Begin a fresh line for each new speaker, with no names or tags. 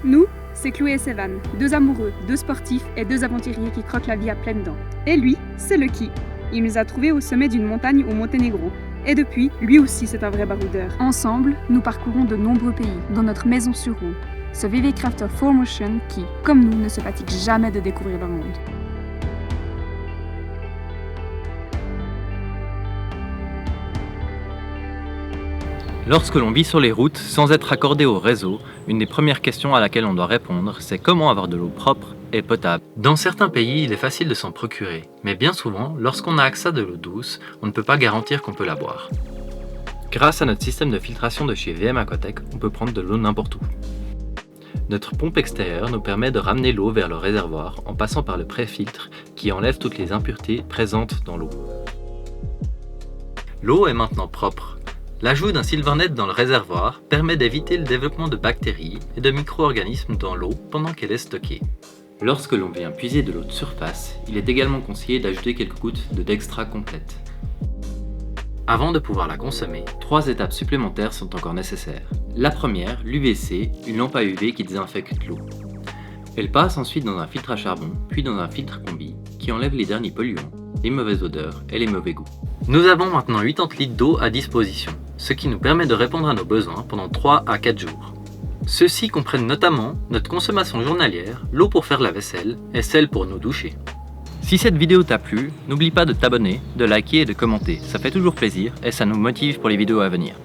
Nous, c'est Chloé et Sévan, deux amoureux, deux sportifs et deux aventuriers qui croquent la vie à pleines dents. Et lui, c'est Lucky. Il nous a trouvés au sommet d'une montagne au Monténégro. Et depuis, lui aussi c'est un vrai baroudeur. Ensemble, nous parcourons de nombreux pays, dans notre maison sur roue. Ce VV Crafter 4Motion qui, comme nous, ne se fatigue jamais de découvrir le monde.
Lorsque l'on vit sur les routes sans être raccordé au réseau, une des premières questions à laquelle on doit répondre, c'est comment avoir de l'eau propre et potable. Dans certains pays, il est facile de s'en procurer, mais bien souvent, lorsqu'on a accès à de l'eau douce, on ne peut pas garantir qu'on peut la boire. Grâce à notre système de filtration de chez VM Aquatech, on peut prendre de l'eau n'importe où. Notre pompe extérieure nous permet de ramener l'eau vers le réservoir en passant par le pré-filtre qui enlève toutes les impuretés présentes dans l'eau. L'eau est maintenant propre. L'ajout d'un Silvernet dans le réservoir permet d'éviter le développement de bactéries et de micro-organismes dans l'eau pendant qu'elle est stockée. Lorsque l'on vient puiser de l'eau de surface, il est également conseillé d'ajouter quelques gouttes de Dextra complète. Avant de pouvoir la consommer, 3 étapes supplémentaires sont encore nécessaires. La première, l'UVC, une lampe à UV qui désinfecte l'eau. Elle passe ensuite dans un filtre à charbon, puis dans un filtre combi, qui enlève les derniers polluants, les mauvaises odeurs et les mauvais goûts. Nous avons maintenant 80 litres d'eau à disposition, ce qui nous permet de répondre à nos besoins pendant 3 à 4 jours. Ceux-ci comprennent notamment notre consommation journalière, l'eau pour faire la vaisselle et celle pour nous doucher. Si cette vidéo t'a plu, n'oublie pas de t'abonner, de liker et de commenter, ça fait toujours plaisir et ça nous motive pour les vidéos à venir.